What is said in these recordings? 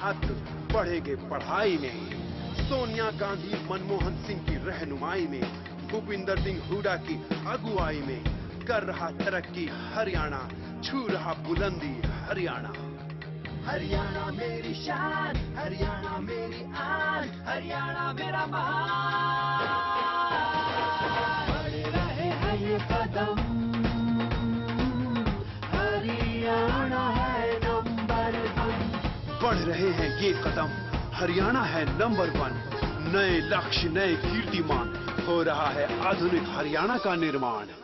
छात्र पढ़ेंगे पढ़ाई में। सोनिया गांधी मनमोहन सिंह की रहनुमाई में, भूपिंदर सिंह हुड्डा की अगुवाई में कर रहा तरक्की हरियाणा, छू रहा बुलंदी हरियाणा। हरियाणा मेरी शान, हरियाणा मेरी आन, हरियाणा मेरा मान। बढ़ रहे हैं ये कदम, हरियाणा है नंबर 1। बढ़ रहे हैं ये कदम, हरियाणा है नंबर 1। नए लक्ष्य, नए कीर्तिमान, हो रहा है आधुनिक हरियाणा का निर्माण।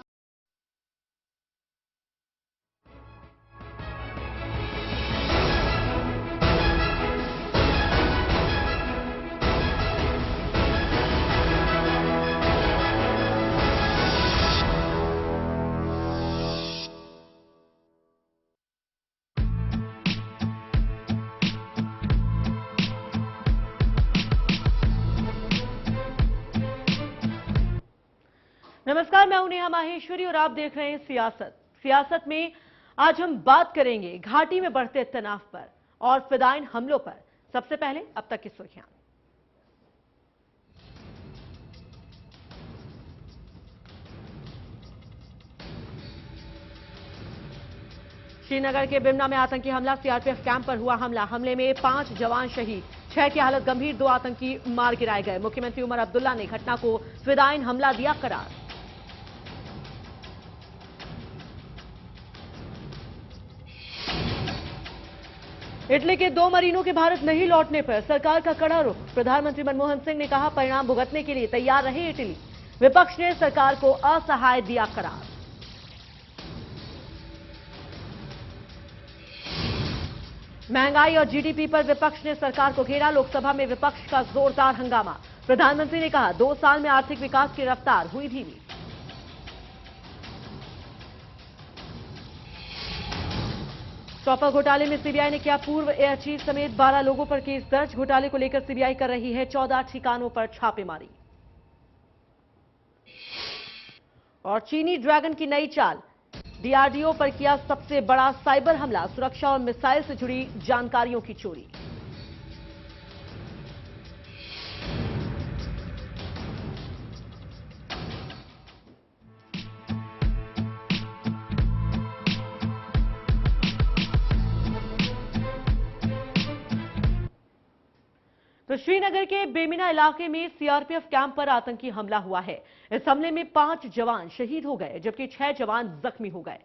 नमस्कार, मैं हूं नेहा माहेश्वरी और आप देख रहे हैं सियासत में आज हम बात करेंगे घाटी में बढ़ते तनाव पर और फिदायीन हमलों पर। सबसे पहले अब तक की सुर्खियां। श्रीनगर के बिमना में आतंकी हमला, सीआरपीएफ कैंप पर हुआ हमला। हमले में 5 जवान शहीद, 6 की हालत गंभीर, 2 आतंकी मार गिराए गए। मुख्यमंत्री उमर अब्दुल्ला ने घटना को फिदायीन हमला दिया करार। इटली के 2 मरीनों के भारत नहीं लौटने पर सरकार का कड़ा रुख। प्रधानमंत्री मनमोहन सिंह ने कहा, परिणाम भुगतने के लिए तैयार रहे इटली। विपक्ष ने सरकार को असहाय दिया करार। महंगाई और जीडीपी पर विपक्ष ने सरकार को घेरा। लोकसभा में विपक्ष का जोरदार हंगामा। प्रधानमंत्री ने कहा, 2 साल में आर्थिक विकास की रफ्तार हुई धीमी। चौपा घोटाले में सीबीआई ने किया पूर्व एयर चीफ समेत 12 लोगों पर केस दर्ज। घोटाले को लेकर सीबीआई कर रही है 14 ठिकानों पर छापेमारी। और चीनी ड्रैगन की नई चाल, डीआरडीओ पर किया सबसे बड़ा साइबर हमला। सुरक्षा और मिसाइल से जुड़ी जानकारियों की चोरी। तो श्रीनगर के बेमिना इलाके में सीआरपीएफ कैंप पर आतंकी हमला हुआ है। इस हमले में 5 जवान शहीद हो गए जबकि 6 जवान जख्मी हो गए।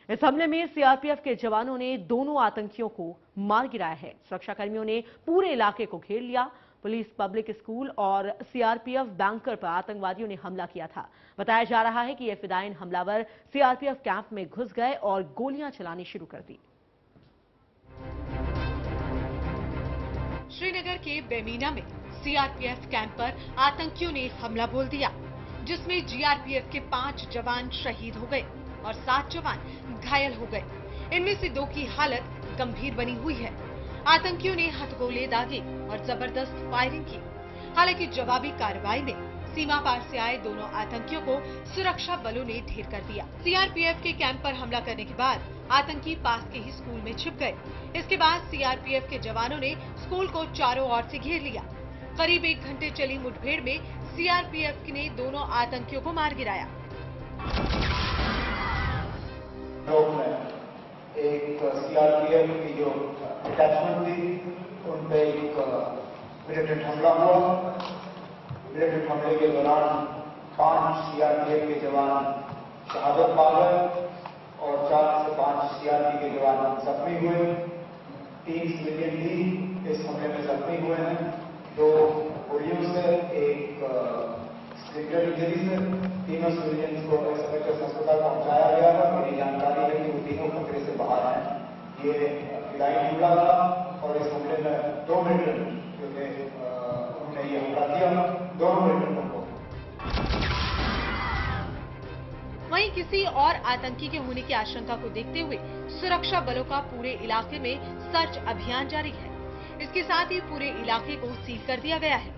इस हमले में सीआरपीएफ के जवानों ने दोनों आतंकियों को मार गिराया है। सुरक्षाकर्मियों ने पूरे इलाके को घेर लिया। पुलिस, पब्लिक स्कूल और सीआरपीएफ बैंकर पर आतंकवादियों ने हमला किया था। बताया जा रहा है कि ये फिदायीन हमलावर सीआरपीएफ कैंप में घुस गए और गोलियां चलानी शुरू कर दी। श्रीनगर के बेमीना में सीआरपीएफ कैंप पर आतंकियों ने हमला बोल दिया, जिसमें जीआरपीएफ के 5 जवान शहीद हो गए और 7 जवान घायल हो गए। इनमें से 2 की हालत गंभीर बनी हुई है। आतंकियों ने हथगोले दागे और जबरदस्त फायरिंग की। हालांकि जवाबी कार्रवाई में सीमा पार से आए दोनों आतंकियों को सुरक्षा बलों ने ढेर कर दिया। सीआरपीएफ के कैंप पर हमला करने के बाद आतंकी पास के ही स्कूल में छिप गए। इसके बाद सीआरपीएफ के जवानों ने स्कूल को चारों ओर से घेर लिया। करीब 1 घंटे चली मुठभेड़ में सीआरपीएफ ने दोनों आतंकियों को मार गिराया। एक सीआरपीएफ की जो अटैचमेंट थी उन पे एक मिलिटेंट हमला हुआ। मिलिटेंट हमले के दौरान 5 सीआरपीएफ के जवान शहादत पा गए और 4 से 5 सीआरपी के जवान जख्मी हुए। 3 सिविलियन भी इस हमले में जख्मी हुए हैं, 2 गोलियों से, एक सिविलियन इंजरी से। तीनों सिविलियंस को एसएमएचएस अस्पताल पहुंचाया गया है। मेरी जानकारी है कि वो तीनों खतरे से बाहर हैं। ये फिदायीन हमला था और इस हमले में 2 मिलिटेंट जो थे उन्होंने ये हमला किया, दोनों मिलिटेंटों को। वहीं किसी और आतंकी के होने की आशंका को देखते हुए सुरक्षा बलों का पूरे इलाके में सर्च अभियान जारी है। इसके साथ ही पूरे इलाके को सील कर दिया गया है।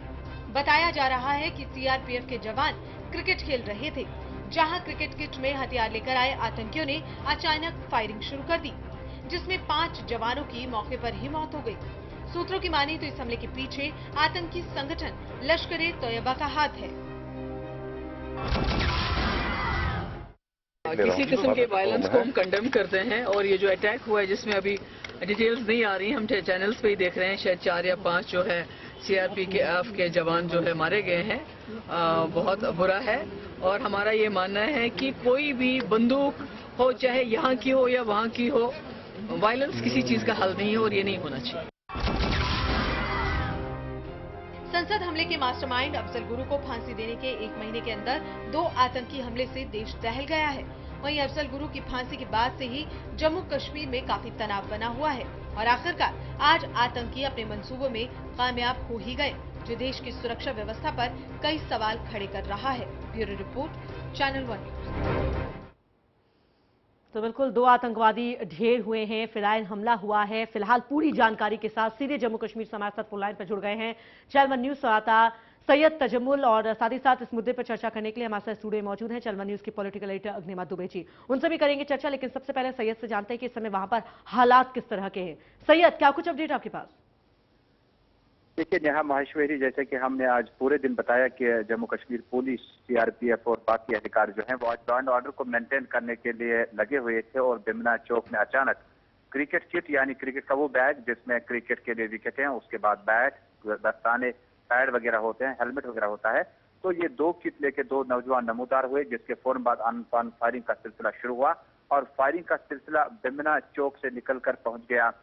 बताया जा रहा है कि सीआरपीएफ के जवान क्रिकेट खेल रहे थे, जहां क्रिकेट किट में हथियार लेकर आए आतंकियों ने अचानक फायरिंग शुरू कर दी, जिसमें 5 जवानों की मौके पर ही मौत हो गई। सूत्रों की माने तो इस हमले के पीछे आतंकी संगठन लश्कर-ए-तोयबा का हाथ है। किसी किस्म के वायलेंस को हम कंडेम करते हैं और ये जो अटैक हुआ है जिसमें अभी डिटेल्स नहीं आ रही, हम चैनल्स पे ही देख रहे हैं, शायद 4 या 5 जो है सीआरपीएफ के जवान जो है मारे गए हैं। बहुत बुरा है और हमारा ये मानना है कि कोई भी बंदूक हो, चाहे यहाँ की हो या वहाँ की हो, वायलेंस किसी चीज का हल नहीं है और ये नहीं होना चाहिए। संसद हमले के मास्टरमाइंड अफजल गुरु को फांसी देने के 1 महीने के अंदर 2 आतंकी हमले से देश दहल गया है। वहीं अफजल गुरु की फांसी के बाद से ही जम्मू कश्मीर में काफी तनाव बना हुआ है और आखिरकार आज आतंकी अपने मंसूबों में कामयाब हो ही गए, जो देश की सुरक्षा व्यवस्था पर कई सवाल खड़े कर रहा है। Bureau report, channel 1 news. तो बिल्कुल 2 आतंकवादी ढेर हुए हैं, फिलहाल हमला हुआ है। फिलहाल पूरी जानकारी के साथ सीधे जम्मू कश्मीर से हमारे साथ फोन लाइन पर जुड़ गए हैं चैनल 1 न्यूज संवाददाता सैयद तजम्मुल, और साथ ही साथ इस मुद्दे पर चर्चा करने के लिए हमारे साथ स्टूडियो में मौजूद हैं चैनल 1 न्यूज की पॉलिटिकल एडिटर अग्निमा दुबे जी। उनसे भी करेंगे चर्चा, लेकिन सबसे पहले सैयद से जानते हैं कि इस समय वहां पर हालात किस तरह के हैं। सैयद, क्या कुछ अपडेट आपके पास? देखिए नेहा माहेश्वरी, जैसे कि हमने आज पूरे दिन बताया कि जम्मू कश्मीर पुलिस, सीआरपीएफ और बाकी अधिकारी जो हैं वो आज लॉ एंड ऑर्डर को मेंटेन करने के लिए लगे हुए थे और बिमना चौक में अचानक क्रिकेट किट यानी क्रिकेट का वो बैग जिसमें क्रिकेट के लिए विकेटें, उसके बाद बैट, दस्ताने, पैड वगैरह होते हैं, हेलमेट वगैरह होता है, तो ये 2 किट लेके 2 नौजवान नमूदार हुए, जिसके फौरन बाद अनफान फायरिंग का सिलसिला शुरू हुआ और फायरिंग का सिलसिला बिमना चौक से निकलकर पहुंच गया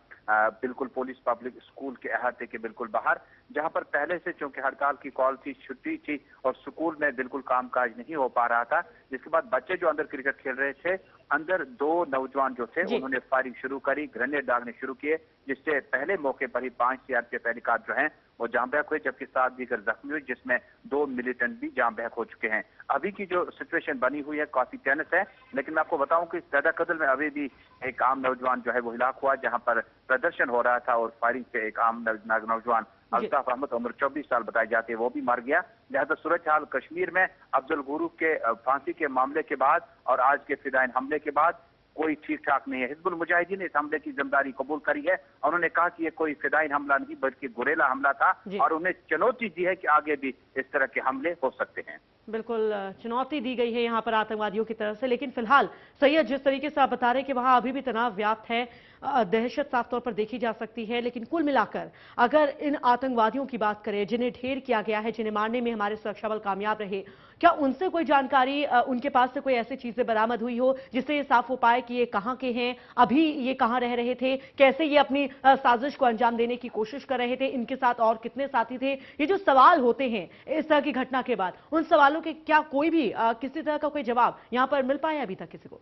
बिल्कुल पुलिस पब्लिक स्कूल के अहाते के बिल्कुल बाहर, जहां पर पहले से चूंकि हड़ताल की कॉल थी, छुट्टी थी और स्कूल में बिल्कुल कामकाज नहीं हो पा रहा था, जिसके बाद बच्चे जो अंदर क्रिकेट खेल रहे थे, अंदर 2 नौजवान जो थे उन्होंने फायरिंग शुरू करी, ग्रेनेड डालने शुरू किए, जिससे पहले मौके पर ही 5 सीआरपीएफ एहलकार जो हैं वो जाम बहक हुए, जबकि 7 दीगर जख्मी हुए, जिसमें 2 मिलिटेंट भी जाम बहक हो चुके हैं। अभी की जो सिचुएशन बनी हुई है काफी टेंस है, लेकिन मैं आपको बताऊं कि सैदा कदल में अभी भी एक आम नौजवान जो है वो हिलाक हुआ, जहां पर प्रदर्शन हो रहा था और फायरिंग से एक आम नौजवान अल्ताफ अहमद, उम्र 24 साल बताए जाते हैं, वो भी मर गया। लिहाजा सूरत हाल कश्मीर में अफजल गुरु के फांसी के मामले के बाद और आज के फिदायन हमले के बाद कोई ठीक ठाक नहीं है। हिजबुल मुजाहिदीन ने इस हमले की जिम्मेदारी कबूल करी है। उन्होंने कहा कि ये कोई फिदायन हमला नहीं बल्कि गुरेला हमला था और उन्हें चुनौती दी है कि आगे भी इस तरह के हमले हो सकते हैं। बिल्कुल चुनौती दी गई है यहाँ पर आतंकवादियों की तरफ से, लेकिन फिलहाल सैयद जिस तरीके से आप बता रहे हैं कि वहां अभी भी तनाव व्याप्त है, दहशत साफ तौर पर देखी जा सकती है, लेकिन कुल मिलाकर अगर इन आतंकवादियों की बात करें जिन्हें ढेर किया गया है, जिन्हें मारने में हमारे सुरक्षा बल कामयाब रहे, क्या उनसे कोई जानकारी, उनके पास से कोई ऐसी चीजें बरामद हुई हो जिससे ये साफ हो पाए कि ये कहां के हैं, अभी ये कहां रह रहे थे, कैसे ये अपनी साजिश को अंजाम देने की कोशिश कर रहे थे, इनके साथ और कितने साथी थे? ये जो सवाल होते हैं इस तरह की घटना के बाद, उन सवालों के क्या कोई भी किसी तरह का कोई जवाब यहां पर मिल पाया अभी तक किसी को?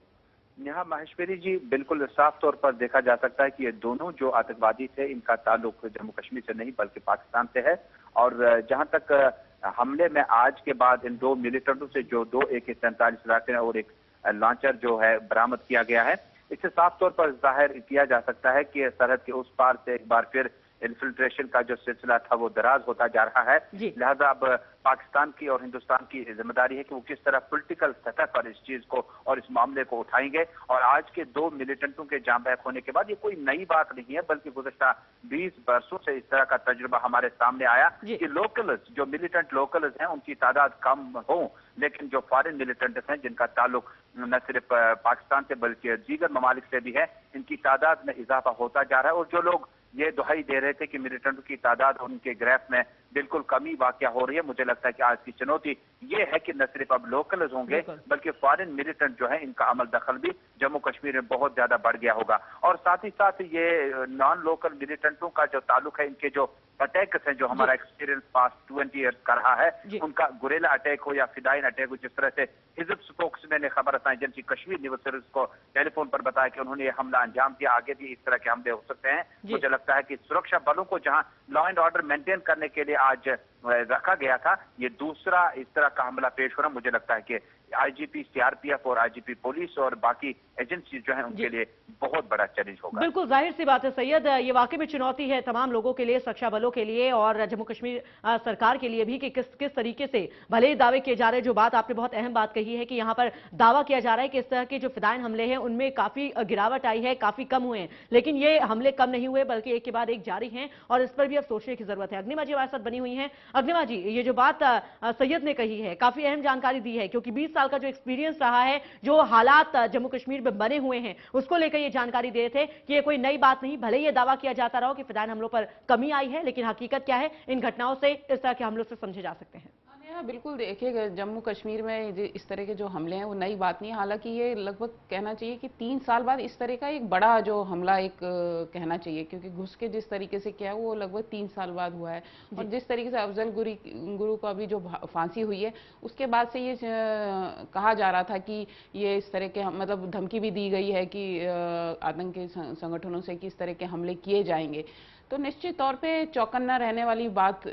यहाँ माहेश्वरी जी, बिल्कुल साफ तौर पर देखा जा सकता है कि ये दोनों जो आतंकवादी थे इनका ताल्लुक जम्मू कश्मीर से नहीं बल्कि पाकिस्तान से है। और जहां तक हमले में आज के बाद इन 2 मिलिटेंटों से जो 2 AK-47 राइफल और एक लॉन्चर जो है बरामद किया गया है, इससे साफ तौर पर जाहिर किया जा सकता है कि सरहद के उस पार से एक बार फिर इन्फिल्ट्रेशन का जो सिलसिला था वो दराज होता जा रहा है। लिहाजा अब पाकिस्तान की और हिंदुस्तान की जिम्मेदारी है कि वो किस तरह पॉलिटिकल सतह पर इस चीज को और इस मामले को उठाएंगे। और आज के 2 मिलिटेंटों के जाम बहक होने के बाद ये कोई नई बात नहीं है, बल्कि गुज़श्ता 20 बरसों से इस तरह का तजुर्बा हमारे सामने आया कि लोकल्स, जो मिलिटेंट लोकल्स हैं, उनकी तादाद कम हो, लेकिन जो फॉरेन मिलिटेंट्स हैं जिनका ताल्लुक न सिर्फ पाकिस्तान से बल्कि दीगर ममालिक से भी है, इनकी तादाद में इजाफा होता जा रहा है। और जो लोग ये दुहाई दे रहे थे कि मिलिटेंटों की तादाद और उनके ग्राफ में बिल्कुल कमी वाक़या हो रही है, मुझे लगता है कि आज की चुनौती ये है कि न सिर्फ अब लोकल्स होंगे बल्कि फॉरेन मिलिटेंट जो है इनका अमल दखल भी जम्मू कश्मीर में बहुत ज्यादा बढ़ गया होगा। और साथ ही साथ ये नॉन लोकल मिलिटेंटों का जो ताल्लुक है, इनके जो अटैक्स हैं, जो हमारा एक्सपीरियंस पास्ट 20 ईयर्स का रहा है, उनका गुरेला अटैक हो या फिदाइन अटैक हो, जिस तरह से हिजब स्पोक्समैन ने खबर एजेंसी कश्मीर न्यूज सर्विस को टेलीफोन पर बताया कि उन्होंने ये हमला अंजाम दिया, आगे भी इस तरह के हमले हो सकते हैं। मुझे लगता है कि सुरक्षा बलों को जहां लॉ एंड ऑर्डर मेंटेन करने के लिए आज रखा गया था, ये दूसरा इस तरह का हमला पेश हो रहा, मुझे लगता है कि आईजीपी सीआरपीएफ और आईजीपी पुलिस और बाकी एजेंसी जो है उनके लिए बहुत बड़ा चैलेंज होगा। बिल्कुल जाहिर सी बात है सैयद, ये वाकई में चुनौती है तमाम लोगों के लिए, सुरक्षा बलों के लिए और जम्मू कश्मीर सरकार के लिए भी कि किस तरीके से भले ही दावे किए जा रहे हैं। जो बात आपने बहुत अहम बात कही है कि यहाँ पर दावा किया जा रहा है कि इस तरह के जो फिदायन हमले हैं उनमें काफी गिरावट आई है, काफी कम हुए हैं, लेकिन ये हमले कम नहीं हुए बल्कि एक के बाद एक जारी हैं और इस पर भी अब सोचने की जरूरत है। अग्निमा जी हमारे साथ बनी हुई हैं। अग्निमा जी, ये जो बात सैयद ने कही है काफी अहम जानकारी दी है, क्योंकि 20 साल का जो एक्सपीरियंस रहा है, जो हालात जम्मू कश्मीर में बने हुए हैं, उसको लेकर ये जानकारी दे रहे थे कि ये कोई नई बात नहीं। भले ये दावा किया जाता रहा कि फिदायन हमलों पर कमी आई है, लेकिन हकीकत क्या है, इन घटनाओं से, इस तरह के हमलों से समझे जा सकते हैं। हाँ, बिल्कुल देखिएगा, जम्मू कश्मीर में इस तरह के जो हमले हैं वो नई बात नहीं है। हालांकि ये लगभग कहना चाहिए कि 3 साल बाद इस तरह का एक बड़ा जो हमला एक कहना चाहिए, क्योंकि घुस के जिस तरीके से किया वो लगभग 3 साल बाद हुआ है। और जिस तरीके से अफजल गुरु को अभी जो फांसी हुई है उसके बाद से ये कहा जा रहा था कि ये इस तरह के मतलब धमकी भी दी गई है कि आतंकी संगठनों से कि इस तरह के हमले किए जाएंगे। तो निश्चित तौर पे चौकन्ना रहने वाली बात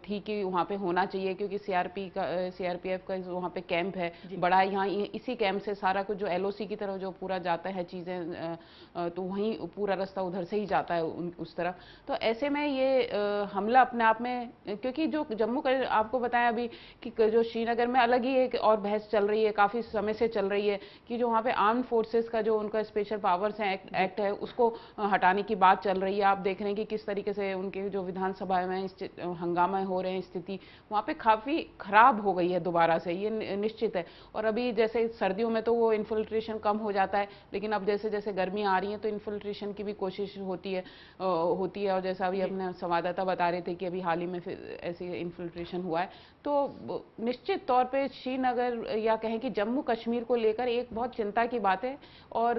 थी कि वहाँ पे होना चाहिए, क्योंकि सीआरपीएफ का वहाँ पे कैंप है बड़ा, यहाँ इसी कैंप से सारा कुछ जो एलओसी की तरफ जो पूरा जाता है चीज़ें, तो वहीं पूरा रास्ता उधर से ही जाता है उस तरफ। तो ऐसे में ये हमला अपने आप में, क्योंकि जो जम्मू का आपको बताया अभी कि जो श्रीनगर में अलग ही एक और बहस चल रही है, काफ़ी समय से चल रही है कि जो वहाँ पे आर्म फोर्सेस का जो उनका स्पेशल पावर्स है एक्ट है उसको हटाने की बात चल रही है। आप देख रहे हैं कि किस तरीके से उनके जो विधानसभा में हंगामा हो रहे हैं, स्थिति वहाँ पे काफ़ी खराब हो गई है दोबारा से, ये निश्चित है। और अभी जैसे सर्दियों में तो वो इन्फिल्ट्रेशन कम हो जाता है, लेकिन अब जैसे जैसे गर्मियाँ आ रही हैं तो इन्फिल्ट्रेशन की भी कोशिश होती है। और जैसा अभी अपने संवाददाता बता रहे थे कि अभी हाल ही में फिर ऐसे इन्फिल्ट्रेशन हुआ है। तो निश्चित तौर पे श्रीनगर या कहें कि जम्मू कश्मीर को लेकर एक बहुत चिंता की बात है। और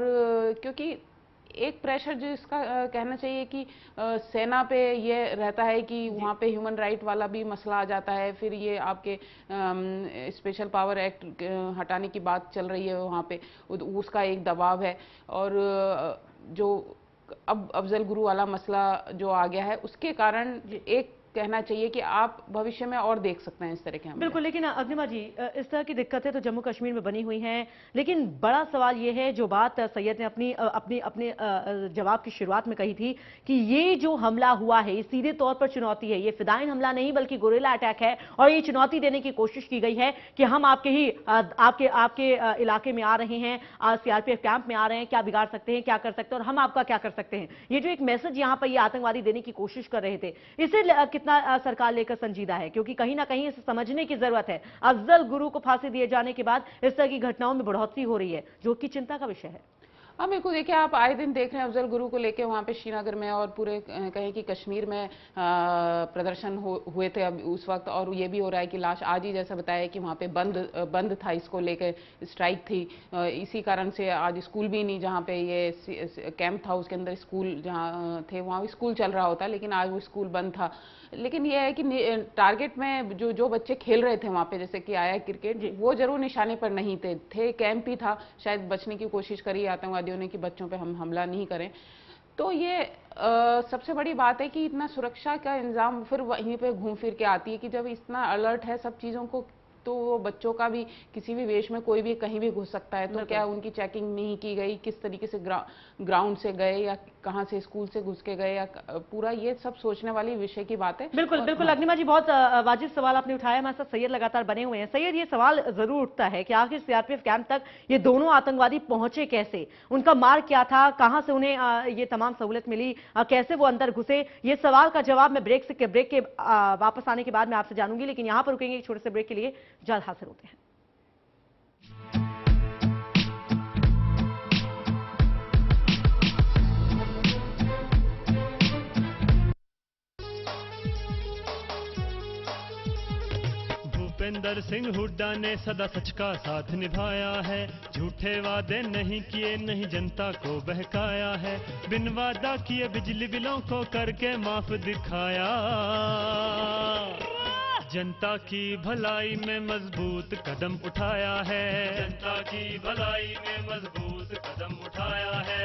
क्योंकि एक प्रेशर जो इसका कहना चाहिए कि सेना पे ये रहता है कि वहाँ पे ह्यूमन राइट वाला भी मसला आ जाता है, फिर ये आपके स्पेशल पावर एक्ट हटाने की बात चल रही है वहाँ पे, उसका एक दबाव है। और जो अब अफजल गुरु वाला मसला जो आ गया है उसके कारण एक कहना चाहिए कि आप भविष्य में और देख सकते हैं इस तरह के हमले। बिल्कुल, लेकिन अग्निमा जी इस तरह की दिक्कतें तो जम्मू कश्मीर में बनी हुई हैं, लेकिन बड़ा सवाल यह है, जो बात सैयद ने अपने जवाब की शुरुआत में कही थी कि ये जो हमला हुआ है ये सीधे तौर पर चुनौती है, ये फिदायन हमला नहीं बल्कि गोरिल्ला अटैक है। और ये चुनौती देने की कोशिश की गई है कि हम आपके इलाके में आ रहे हैं, सीआरपीएफ कैंप में आ रहे हैं, क्या बिगाड़ सकते हैं, क्या कर सकते हैं और हम आपका क्या कर सकते हैं। ये जो एक मैसेज यहाँ पर ये आतंकवादी देने की कोशिश कर रहे थे, इसे सरकार लेकर संजीदा है, क्योंकि कहीं ना कहीं इसे समझने की जरूरत है। अफजल गुरु को फांसी दिए जाने के बाद इस तरह की घटनाओं में बढ़ोतरी हो रही है, जो कि चिंता का विषय है। हाँ बिल्कुल, देखिए आप आए दिन देख रहे हैं अफजल गुरु को लेके वहाँ पे श्रीनगर में और पूरे कहें कि कश्मीर में प्रदर्शन हुए थे अब उस वक्त। और ये भी हो रहा है कि लाश आज ही जैसा बताया कि वहाँ पे बंद था, इसको लेकर स्ट्राइक थी। इसी कारण से आज स्कूल भी नहीं, जहाँ पे ये कैंप था उसके अंदर स्कूल जहाँ थे वहाँ स्कूल चल रहा होता, लेकिन आज वो स्कूल बंद था। लेकिन ये है कि टारगेट में जो बच्चे खेल रहे थे वहाँ पे, जैसे कि आया क्रिकेट, वो जरूर निशाने पर नहीं थे, कैंप ही था। शायद बचने की कोशिश करी आतंकवादियों ने कि बच्चों पे हम हमला नहीं करें। तो ये सबसे बड़ी बात है कि इतना सुरक्षा का इंतजाम फिर वहीं पे घूम फिर के आती है कि जब इतना अलर्ट है सब चीज़ों को, तो वो बच्चों का भी किसी भी वेश में कोई भी कहीं भी घुस सकता है। तो क्या उनकी चेकिंग नहीं की गई, किस तरीके से ग्राउंड से गए या कहां से स्कूल से घुस के गए, या पूरा ये सब सोचने वाली विषय की बात है। बिल्कुल बिल्कुल अग्निमा जी, बहुत वाजिब सवाल आपने उठाया। हमारे साथ सैयद लगातार बने हुए हैं। सैयद, ये सवाल जरूर उठता है कि आखिर सीआरपीएफ कैंप तक ये दोनों आतंकवादी पहुंचे कैसे, उनका मार्ग क्या था, कहां से उन्हें ये तमाम सहूलियत मिली, कैसे वो अंदर घुसे। ये सवाल का जवाब मैं ब्रेक के वापस आने के बाद मैं आपसे जानूंगी, लेकिन यहां पर रुकेंगे एक छोटे से ब्रेक के लिए, जल्द हाजिर होते हैं। भूपेंद्र सिंह हुड्डा ने सदा सच का साथ निभाया है, झूठे वादे नहीं किए, नहीं जनता को बहकाया है, बिन वादा किए बिजली बिलों को करके माफ दिखाया, जनता की भलाई में मजबूत कदम उठाया है, जनता की भलाई में मजबूत कदम उठाया है।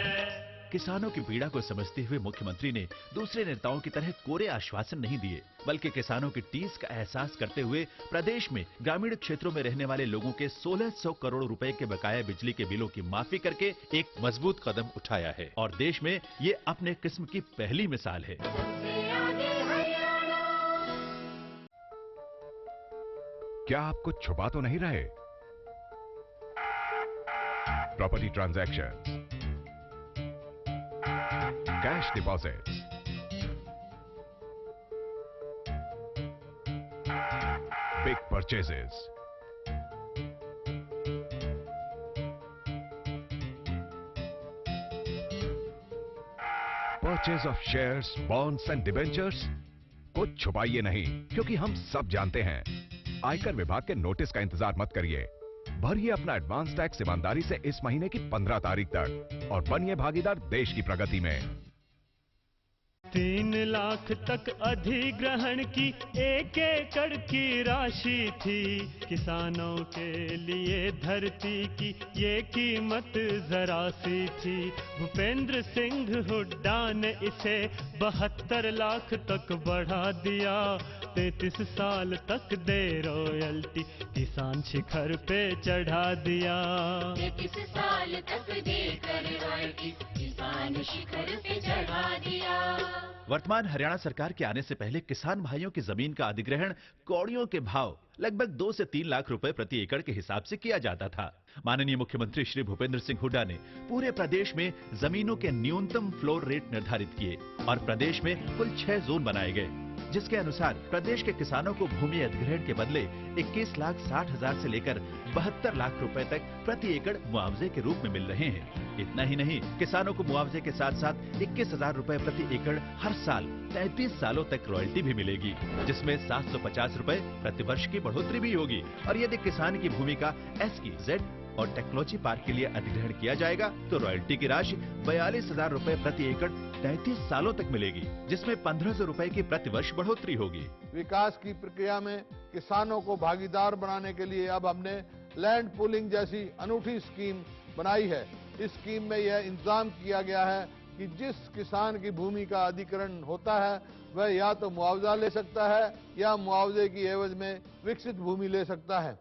किसानों की पीड़ा को समझते हुए मुख्यमंत्री ने दूसरे नेताओं की तरह कोरे आश्वासन नहीं दिए, बल्कि किसानों की टीस का एहसास करते हुए प्रदेश में ग्रामीण क्षेत्रों में रहने वाले लोगों के 1600 करोड़ रुपए के बकाया बिजली के बिलों की माफी करके एक मजबूत कदम उठाया है और देश में ये अपने किस्म की पहली मिसाल है। क्या आप कुछ छुपा तो नहीं रहे? Property transaction, cash deposit, big purchases, purchase of shares, bonds and debentures. कुछ छुपाइए नहीं, क्योंकि हम सब जानते हैं। आयकर विभाग के नोटिस का इंतजार मत करिए, भरिए अपना एडवांस टैक्स ईमानदारी से इस महीने की 15 तारीख तक और बनिए भागीदार देश की प्रगति में। 3 लाख तक अधिग्रहण की 1 एकड़ की राशि थी। किसानों के लिए धरती की ये कीमत जरा सी थी। भूपेंद्र सिंह हुड्डा ने इसे 72 लाख तक बढ़ा दिया। 33 साल तक दे रॉयल्टी, किसान शिखर पे चढ़ा दिया। 33 साल तक देकर रॉयल्टी, किसान शिखर पे चढ़ा दिया। वर्तमान हरियाणा सरकार के आने से पहले किसान भाइयों की जमीन का अधिग्रहण कौड़ियों के भाव लगभग 2 से 3 लाख रुपए प्रति एकड़ के हिसाब से किया जाता था। माननीय मुख्यमंत्री श्री भूपेंद्र सिंह हुड्डा ने पूरे प्रदेश में जमीनों के न्यूनतम फ्लोर रेट निर्धारित किए और प्रदेश में कुल 6 जोन बनाए गए, जिसके अनुसार प्रदेश के किसानों को भूमि अधिग्रहण के बदले 21,60,000 से लेकर 72 लाख रुपए तक प्रति एकड़ मुआवजे के रूप में मिल रहे हैं। इतना ही नहीं, किसानों को मुआवजे के साथ साथ 21,000 रुपए प्रति एकड़ हर साल 33 सालों तक रॉयल्टी भी मिलेगी, जिसमें 750 रुपए प्रति वर्ष की बढ़ोतरी भी होगी। और यदि किसान की भूमि का SEZ और टेक्नोलॉजी पार्क के लिए अधिग्रहण किया जाएगा तो रॉयल्टी की राशि 42,000 रुपए प्रति एकड़ 33 सालों तक मिलेगी, जिसमें 1,500 रुपए की प्रति वर्ष बढ़ोतरी होगी। विकास की प्रक्रिया में किसानों को भागीदार बनाने के लिए अब हमने लैंड पूलिंग जैसी अनूठी स्कीम बनाई है। इस स्कीम में यह इंतजाम किया गया है कि जिस किसान की भूमि का अधिग्रहण होता है वह या तो मुआवजा ले सकता है या मुआवजे की एवज में विकसित भूमि ले सकता है।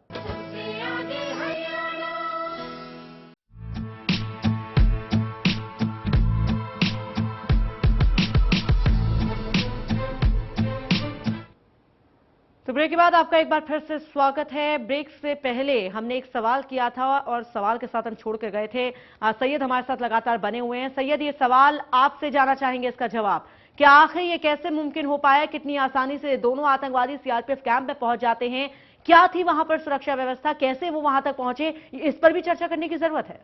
तो ब्रेक के बाद आपका एक बार फिर से स्वागत है। ब्रेक से पहले हमने एक सवाल किया था और सवाल के साथ हम छोड़ कर गए थे। सैयद हमारे साथ लगातार बने हुए हैं। सैयद, ये सवाल आपसे जाना चाहेंगे इसका जवाब, कि आखिर ये कैसे मुमकिन हो पाया, कितनी आसानी से दोनों आतंकवादी CRPF कैंप में पहुंच जाते हैं, क्या थी वहां पर सुरक्षा व्यवस्था, कैसे वो वहां तक पहुंचे, इस पर भी चर्चा करने की जरूरत है।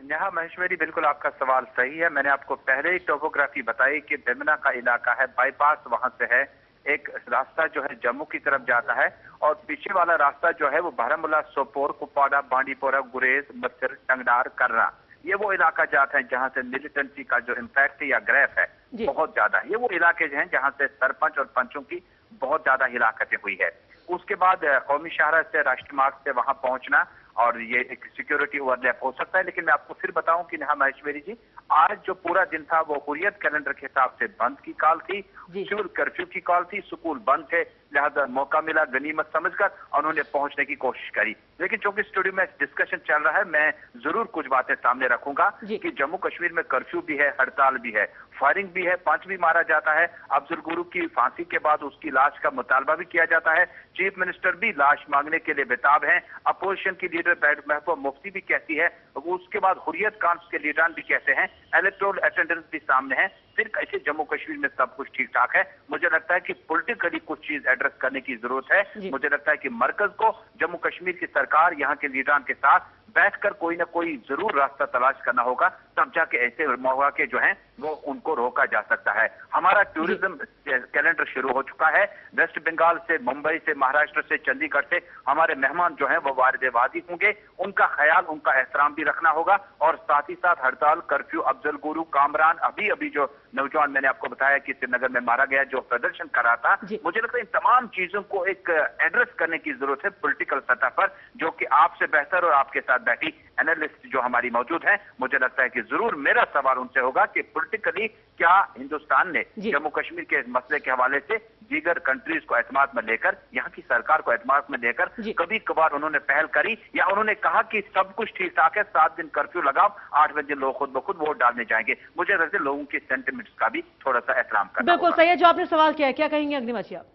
यहाँ महेश्वरी, बिल्कुल आपका सवाल सही है। मैंने आपको पहले ही टोपोग्राफी बताई कि बेमना का इलाका है, बाईपास वहां से है, एक रास्ता जो है जम्मू की तरफ जाता है और पीछे वाला रास्ता जो है वो बारामूला, सोपोर, कुपवाड़ा, बांडीपोरा, गुरेज, मत्सर, टंगडार, कर्रा, ये वो इलाका जाता है जहां से मिलिटेंसी का जो इम्पैक्ट या ग्रेफ है बहुत ज्यादा है। ये वो इलाके हैं जहां से सरपंच और पंचों की बहुत ज्यादा हिलाकतें हुई है। उसके बाद कौमी शाहरा से राष्ट्रीय मार्ग से वहां पहुंचना और ये एक सिक्योरिटी ओवरलैप हो सकता है। लेकिन मैं आपको फिर बताऊं कि नेहा महेश्वरी जी, आज जो पूरा दिन था वो हुर्रियत कैलेंडर के हिसाब से बंद की कॉल थी, सिविल कर्फ्यू की कॉल थी, स्कूल बंद थे, लिहाजा मौका मिला गनीमत समझकर उन्होंने पहुंचने की कोशिश करी। लेकिन चूंकि स्टूडियो में डिस्कशन चल रहा है, मैं जरूर कुछ बातें सामने रखूंगा कि जम्मू कश्मीर में कर्फ्यू भी है, हड़ताल भी है, फायरिंग भी है, पंच भी मारा जाता है। अफजल गुरु की फांसी के बाद उसकी लाश का मुतालबा भी किया जाता है। चीफ मिनिस्टर भी लाश मांगने के लिए बेताब हैं। अपोजिशन की लीडर महबूबा मुफ्ती भी कहती है, उसके बाद हुर्रियत कांस के लीडरान भी कहते हैं, इलेक्टोरल अटेंडेंस भी सामने है। फिर कैसे जम्मू कश्मीर में सब कुछ ठीक ठाक है? मुझे लगता है कि पॉलिटिकली कुछ चीज एड्रेस करने की जरूरत है। मुझे लगता है कि मरकज को जम्मू कश्मीर की सरकार यहाँ के लीडरान के साथ बैठकर कोई ना कोई जरूर रास्ता तलाश करना होगा, तब जाके ऐसे मौके जो हैं वो उनको रोका जा सकता है। हमारा टूरिज्म कैलेंडर शुरू हो चुका है। वेस्ट बंगाल से, मुंबई से, महाराष्ट्र से, चंडीगढ़ से हमारे मेहमान जो हैं वो वारिद वादी होंगे। उनका ख्याल, उनका एहतराम भी रखना होगा और साथ ही साथ हड़ताल, कर्फ्यू, अफजल गुरु, कामरान, अभी जो नौजवान मैंने आपको बताया कि श्रीनगर में मारा गया जो प्रदर्शन कर रहा था, मुझे लगता है इन तमाम चीजों को एक एड्रेस करने की जरूरत है पॉलिटिकल सतह पर, जो कि आपसे बेहतर और आपके साथ बैठी एनालिस्ट जो हमारी मौजूद हैं, मुझे लगता है कि जरूर मेरा सवाल उनसे होगा कि पॉलिटिकली क्या हिंदुस्तान ने जम्मू कश्मीर के मसले के हवाले से दीगर कंट्रीज को एतमाद में लेकर, यहाँ की सरकार को एतमाद में लेकर कभी कभार उन्होंने पहल करी, या उन्होंने कहा कि सब कुछ ठीक ठाक है, 7 दिन कर्फ्यू लगाओ, 8वें दिन लोग खुद ब खुद वोट डालने जाएंगे। मुझे लगता है लोगों के सेंटिमेंट्स का भी थोड़ा सा एहतराम करना बिल्कुल सही है जो आपने सवाल किया है। क्या कहेंगे अग्निमा जी आप?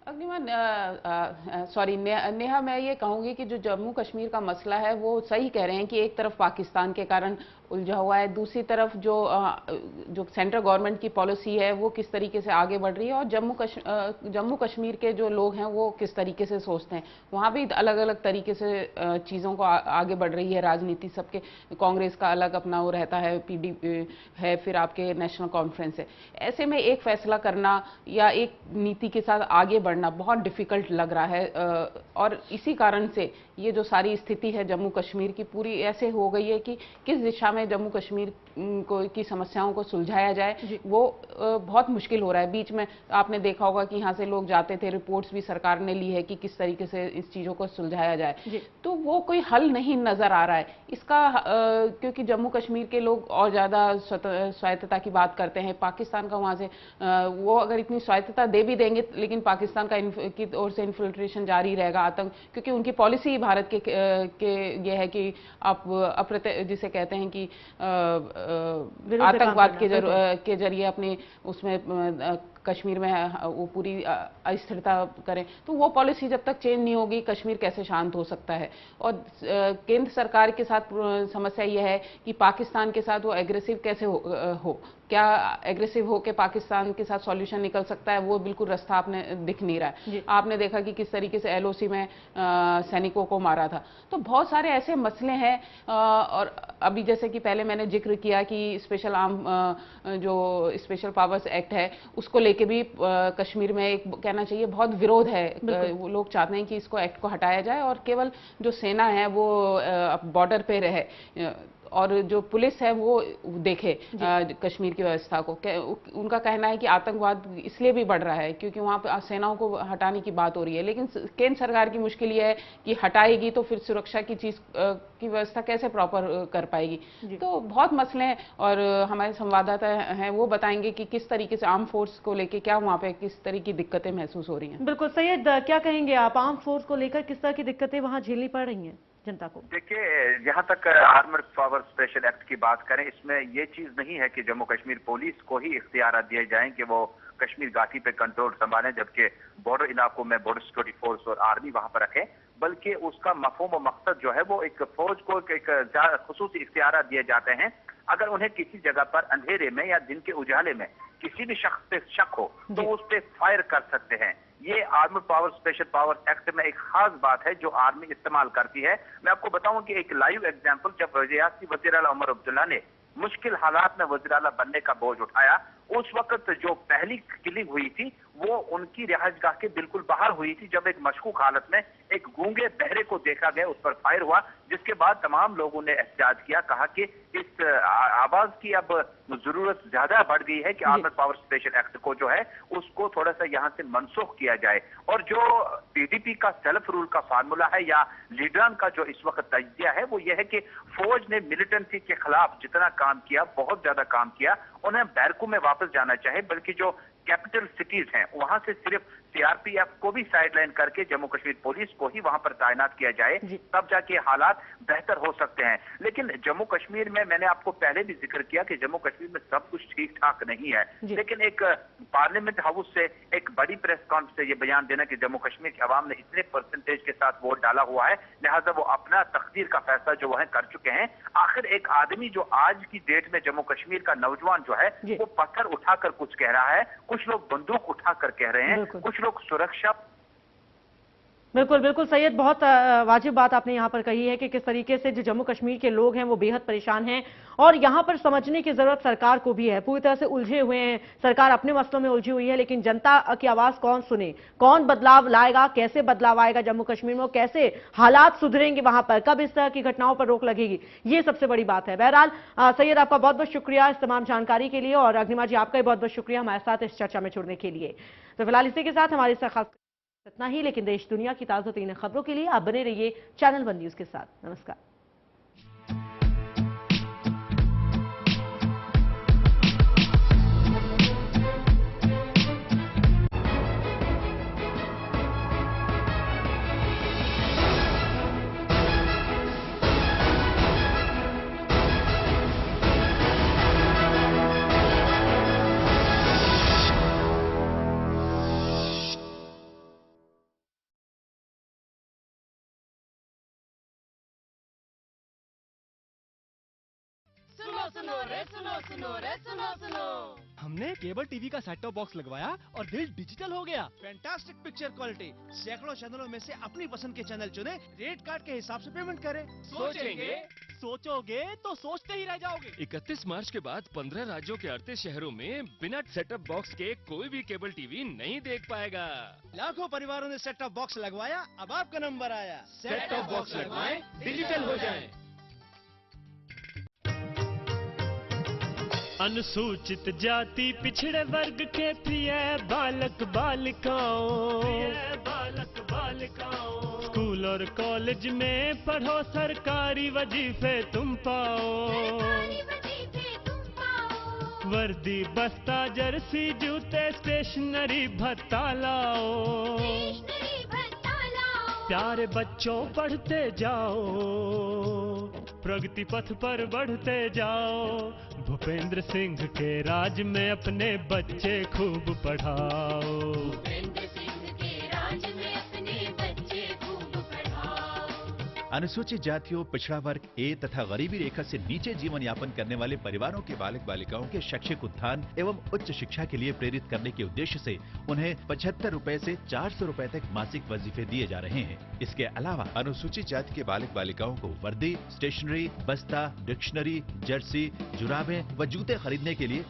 अग्निमा सॉरी नेहा, मैं ये कहूंगी कि जो जम्मू कश्मीर का मसला है वो सही कह रहे हैं कि एक तरफ पाकिस्तान के कारण उलझा हुआ है, दूसरी तरफ जो सेंट्रल गवर्नमेंट की पॉलिसी है वो किस तरीके से आगे बढ़ रही है, और जम्मू कश्मीर के जो लोग हैं वो किस तरीके से सोचते हैं, वहाँ भी अलग अलग तरीके से चीज़ों को आगे बढ़ रही है राजनीति सबके। कांग्रेस का अलग अपना वो रहता है, पीडीपी है, फिर आपके नेशनल कॉन्फ्रेंस है। ऐसे में एक फैसला करना या एक नीति के साथ आगे बढ़ना बहुत डिफिकल्ट लग रहा है, और इसी कारण से ये जो सारी स्थिति है जम्मू कश्मीर की पूरी ऐसे हो गई है कि किस दिशा में जम्मू कश्मीर की समस्याओं को सुलझाया जाए वो बहुत मुश्किल हो रहा है। बीच में आपने देखा होगा कि यहाँ से लोग जाते थे, रिपोर्ट्स भी सरकार ने ली है कि किस तरीके से इस चीज़ों को सुलझाया जाए, तो वो कोई हल नहीं नज़र आ रहा है इसका, क्योंकि जम्मू कश्मीर के लोग और ज़्यादा स्वायत्तता की बात करते हैं। पाकिस्तान का वहाँ से वो अगर इतनी स्वायत्तता दे भी देंगे, लेकिन पाकिस्तान की ओर से इन्फिल्ट्रेशन जारी रहेगा, आतंक, क्योंकि उनकी पॉलिसी भारत के ये है कि आप जिसे कहते हैं कि आतंकवाद के जरिए अपने उसमें कश्मीर में वो पूरी अस्थिरता करें, तो वो पॉलिसी जब तक चेंज नहीं होगी कश्मीर कैसे शांत हो सकता है। और केंद्र सरकार के साथ समस्या यह है कि पाकिस्तान के साथ वो एग्रेसिव कैसे हो, क्या एग्रेसिव होकर पाकिस्तान के साथ सॉल्यूशन निकल सकता है, वो बिल्कुल रास्ता आपने दिख नहीं रहा है। आपने देखा कि किस तरीके से एलओसी में सैनिकों को मारा था, तो बहुत सारे ऐसे मसले हैं। और अभी जैसे कि पहले मैंने जिक्र किया कि जो स्पेशल पावर्स एक्ट है उसको लेके भी कश्मीर में एक कहना चाहिए बहुत विरोध है। वो लोग चाहते हैं कि इसको एक्ट को हटाया जाए और केवल जो सेना है वो बॉर्डर पे रहे और जो पुलिस है वो देखे कश्मीर की व्यवस्था को। उनका कहना है कि आतंकवाद इसलिए भी बढ़ रहा है क्योंकि वहाँ पे सेनाओं को हटाने की बात हो रही है, लेकिन केंद्र सरकार की मुश्किल ये है कि हटाएगी तो फिर सुरक्षा की चीज की व्यवस्था कैसे प्रॉपर कर पाएगी। तो बहुत मसले हैं और हमारे संवाददाता हैं वो बताएंगे कि किस तरीके से आर्म फोर्स को लेके क्या वहाँ पे किस तरह की दिक्कतें महसूस हो रही हैं। बिल्कुल सैयद, क्या कहेंगे आप, आर्म फोर्स को लेकर किस तरह की दिक्कतें वहाँ झेलनी पड़ रही हैं जनता को? देखिए, जहां तक आर्मर्ड पावर स्पेशल एक्ट की बात करें, इसमें ये चीज नहीं है कि जम्मू कश्मीर पुलिस को ही इख्तियार दिए जाएं कि वो कश्मीर घाटी पे कंट्रोल संभालें, जबकि बॉर्डर इलाकों में बॉर्डर सिक्योरिटी फोर्स और आर्मी वहां पर रखें, बल्कि उसका मफहूम और मकसद जो है वो एक फौज को एक खुसूसी इख्तियार दिए जाते हैं। अगर उन्हें किसी जगह पर अंधेरे में या दिन के उजाले में किसी भी शख्स पे शक हो तो उस पर फायर कर सकते हैं। ये armoured power special power act में एक खास बात है जो आर्मी इस्तेमाल करती है। मैं आपको बताऊं कि एक लाइव एग्जांपल, जब रियासती वज़ीर आला उमर अब्दुल्ला ने मुश्किल हालात में वज़ीर आला बनने का बोझ उठाया, उस वक्त जो पहली किलिंग हुई थी वो उनकी रिहाइशगाह के बिल्कुल बाहर हुई थी, जब एक मशकूक हालत में एक गूंगे बहरे को देखा गया, उस पर फायर हुआ, जिसके बाद तमाम लोगों ने एहतजाज किया, कहा कि इस आवाज की अब जरूरत ज्यादा बढ़ गई है कि आर्मर्ड पावर स्पेशल एक्ट को जो है उसको थोड़ा सा यहाँ से मनसूख किया जाए। और जो पीडीपी का सेल्फ रूल का फार्मूला है या लीडरान का जो इस वक्त तजिया है वो ये है कि फौज ने मिलिटेंसी के खिलाफ जितना काम किया, बहुत ज्यादा काम किया, उन्हें बैरकू में वापस जाना चाहिए, बल्कि जो कैपिटल सिटीज हैं वहां से सिर्फ सीआरपीएफ को भी साइडलाइन करके जम्मू कश्मीर पुलिस को ही वहां पर तैनात किया जाए, तब जाके हालात बेहतर हो सकते हैं। लेकिन जम्मू कश्मीर में मैंने आपको पहले भी जिक्र किया कि जम्मू कश्मीर में सब कुछ ठीक ठाक नहीं है, लेकिन एक पार्लियामेंट हाउस से एक बड़ी प्रेस कॉन्फ्रेंस से ये बयान देना कि जम्मू कश्मीर की आवाम ने इतने परसेंटेज के साथ वोट डाला हुआ है, लिहाजा वो अपना तकदीर का फैसला जो है कर चुके हैं। आखिर एक आदमी जो आज की डेट में जम्मू कश्मीर का नौजवान जो है वो पत्थर उठाकर कुछ कह रहा है, कुछ लोग बंदूक उठाकर कह रहे हैं, कुछ लोग सुरक्षा। बिल्कुल बिल्कुल सैयद, बहुत वाजिब बात आपने यहाँ पर कही है कि किस तरीके से जो जम्मू कश्मीर के लोग हैं वो बेहद परेशान हैं और यहाँ पर समझने की जरूरत सरकार को भी है। पूरी तरह से उलझे हुए हैं, सरकार अपने मसलों में उलझी हुई है, लेकिन जनता की आवाज कौन सुने, कौन बदलाव लाएगा, कैसे बदलाव आएगा जम्मू कश्मीर में, कैसे हालात सुधरेंगे वहां पर, कब इस तरह की घटनाओं पर रोक लगेगी, ये सबसे बड़ी बात है। बहरहाल सैयद, आपका बहुत बहुत शुक्रिया इस तमाम जानकारी के लिए और अग्निमा जी आपका भी बहुत बहुत शुक्रिया हमारे साथ इस चर्चा में जुड़ने के लिए। तो फिलहाल इसी के साथ हमारे साथ इतना ही, लेकिन देश दुनिया की ताजा तीन खबरों के लिए आप बने रहिए चैनल 1 न्यूज के साथ। नमस्कार। सुनो रे सुनो सुनो रे सुनो सुनो। हमने केबल टीवी का सेट टॉप बॉक्स लगवाया और दिल डिजिटल हो गया। Fantastic picture quality. सैकड़ों चैनलों में से अपनी पसंद के चैनल चुने, रेट कार्ड के हिसाब से पेमेंट करें। सोचोगे तो सोचते ही रह जाओगे। 31 मार्च के बाद 15 राज्यों के 38 शहरों में बिना सेटअप बॉक्स के कोई भी केबल टीवी नहीं देख पाएगा। लाखों परिवारों ने सेट टॉप बॉक्स लगवाया, अब आपका नंबर आया। सेट टॉप बॉक्स लगवाएं, डिजिटल हो जाएं। अनुसूचित जाति पिछड़े वर्ग के प्रिय बालक बालिकाओं, स्कूल और कॉलेज में पढ़ो, सरकारी वजीफे तुम पाओ। वर्दी बस्ता जर्सी जूते स्टेशनरी भत्ता लाओ। प्यारे बच्चों पढ़ते जाओ, प्रगति पथ पर बढ़ते जाओ। भूपेंद्र सिंह के राज में अपने बच्चे खूब पढ़ाओ। भूपेंद्र सिंह के राज में अपने बच्चे खूब पढ़ाओ। अनुसूचित जातियों, पिछड़ा वर्ग, ए तथा गरीबी रेखा से नीचे जीवन यापन करने वाले परिवारों के बालक बालिकाओं के शैक्षिक उत्थान एवं उच्च शिक्षा के लिए प्रेरित करने के उद्देश्य से उन्हें 75 रुपए से 400 रुपए तक मासिक वजीफे दिए जा रहे हैं। इसके अलावा अनुसूचित जाति के बालक बालिकाओं को वर्दी, स्टेशनरी, बस्ता, डिक्शनरी, जर्सी, जुराबें व जूते खरीदने के लिए